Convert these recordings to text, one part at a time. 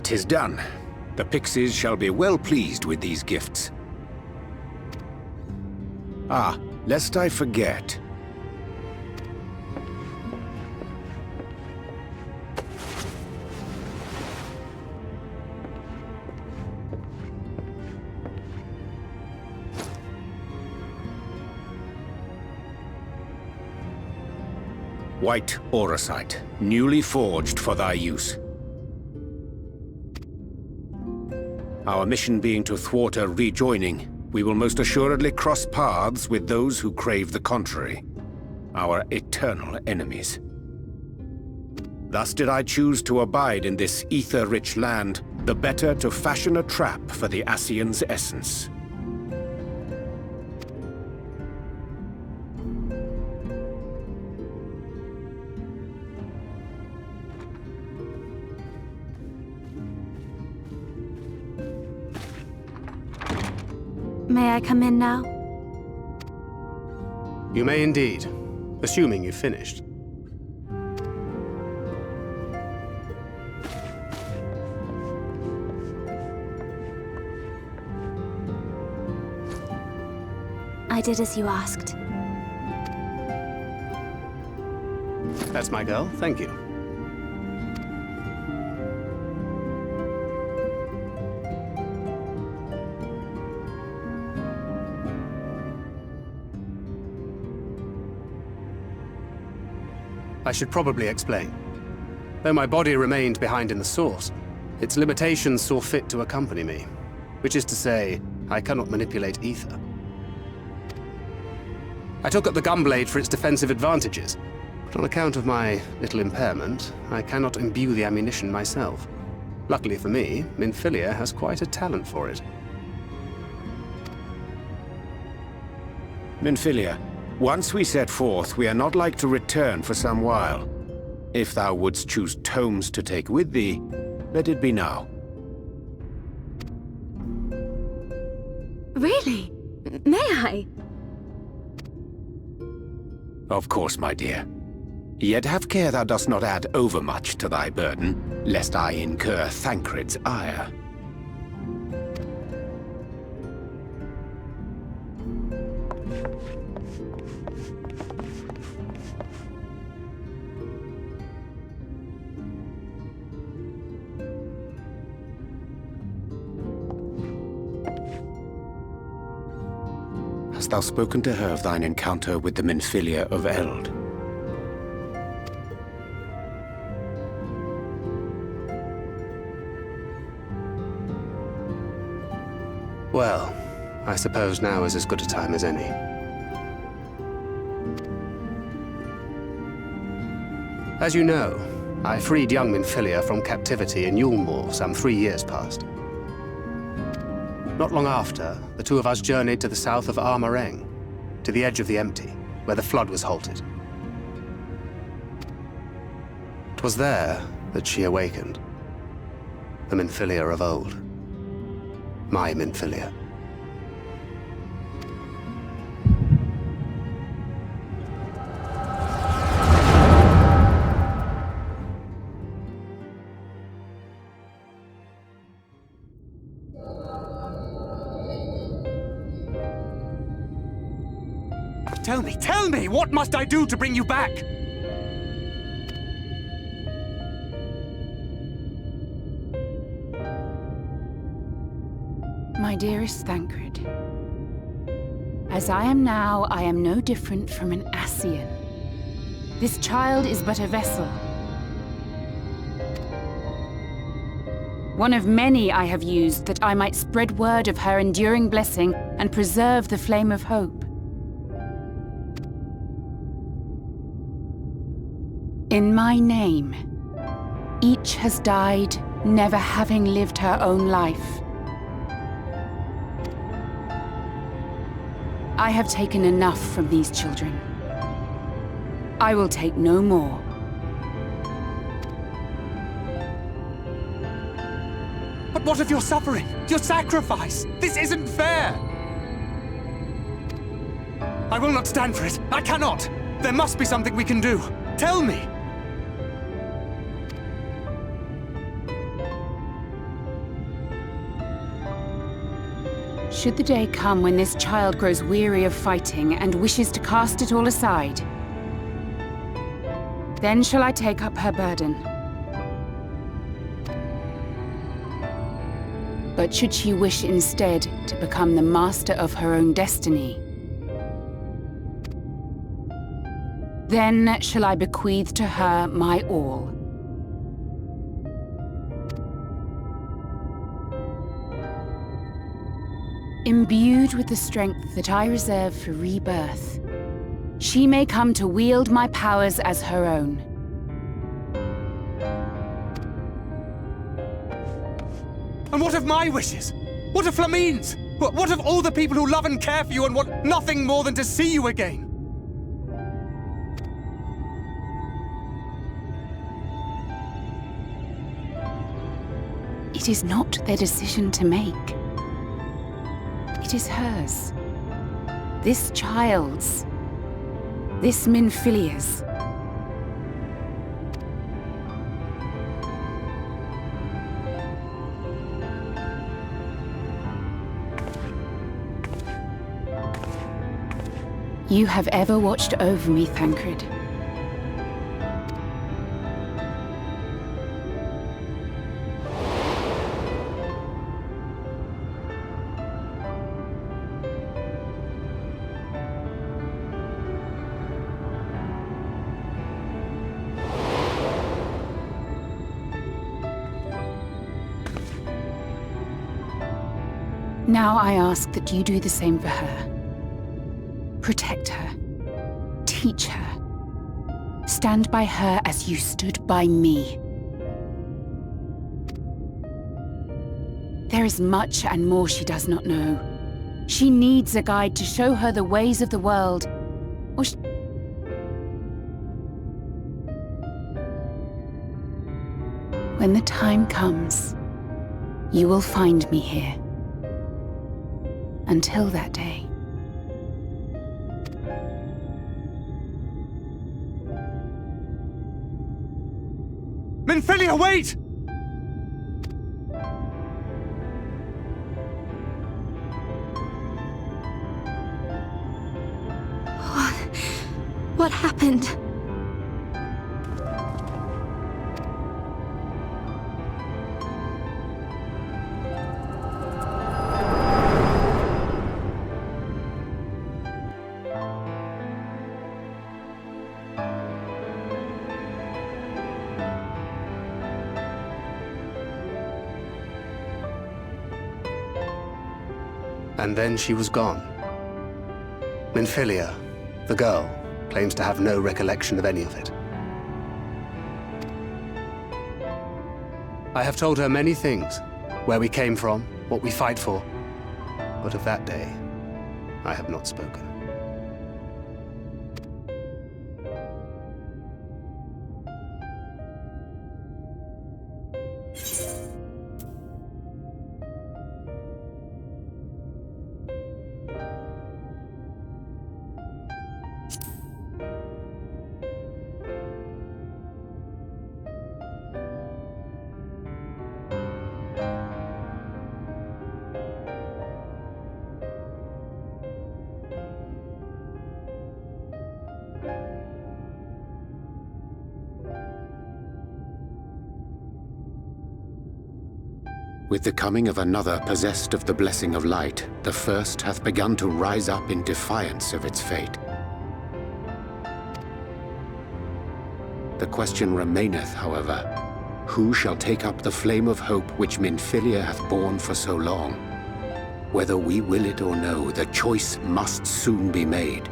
'Tis done. The Pixies shall be well pleased with these gifts. Ah, lest I forget. White auracite, newly forged for thy use. Our mission being to thwart a rejoining, we will most assuredly cross paths with those who crave the contrary, our eternal enemies. Thus did I choose to abide in this ether-rich land, the better to fashion a trap for the Ascian's essence. May I come in now? You may indeed, assuming you've finished. I did as you asked. That's my girl, thank you. I should probably explain. Though my body remained behind in the Source, its limitations saw fit to accompany me. Which is to say, I cannot manipulate ether. I took up the Gunblade for its defensive advantages, but on account of my little impairment, I cannot imbue the ammunition myself. Luckily for me, Minfilia has quite a talent for it. Minfilia, once we set forth, we are not like to return for some while. If thou wouldst choose tomes to take with thee, let it be now. Really? May I? Of course, my dear. Yet have care thou dost not add overmuch to thy burden, lest I incur Thancred's ire. Hast thou spoken to her of thine encounter with the Minfilia of Eld? Well, I suppose now is as good a time as any. As you know, I freed young Minfilia from captivity in Yulmore some 3 years past. Not long after, the two of us journeyed to the south of Armareng, to the edge of the Empty, where the flood was halted. 'Twas there that she awakened. The Minfilia of old. My Minfilia. Tell me, what must I do to bring you back? My dearest Thancred, as I am now, I am no different from an Ascian. This child is but a vessel. One of many I have used that I might spread word of her enduring blessing and preserve the flame of hope. In my name, each has died, never having lived her own life. I have taken enough from these children. I will take no more. But what of your suffering? Your sacrifice? This isn't fair! I will not stand for it. I cannot! There must be something we can do. Tell me! Should the day come when this child grows weary of fighting and wishes to cast it all aside, then shall I take up her burden. But should she wish instead to become the master of her own destiny, then shall I bequeath to her my all. Imbued with the strength that I reserve for rebirth, she may come to wield my powers as her own. And what of my wishes? What of Flamine's? What of all the people who love and care for you and want nothing more than to see you again? It is not their decision to make. It is hers. This child's. This Minfilia's. You have ever watched over me, Thancred. Now I ask that you do the same for her. Protect her. Teach her. Stand by her as you stood by me. There is much and more she does not know. She needs a guide to show her the ways of the world, or when the time comes, you will find me here. Until that day. Minfilia, wait! What happened? And then she was gone. Minfilia, the girl, claims to have no recollection of any of it. I have told her many things, where we came from, what we fight for, but of that day, I have not spoken. With the coming of another possessed of the blessing of light, the first hath begun to rise up in defiance of its fate. The question remaineth, however, who shall take up the flame of hope which Minfilia hath borne for so long? Whether we will it or no, the choice must soon be made.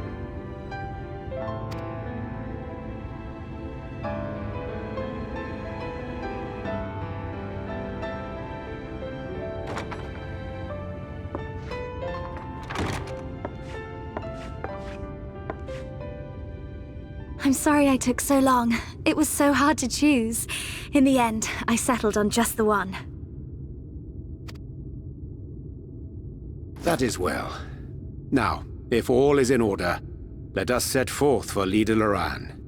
I'm sorry I took so long. It was so hard to choose. In the end, I settled on just the one. That is well. Now, if all is in order, let us set forth for Lida Loran.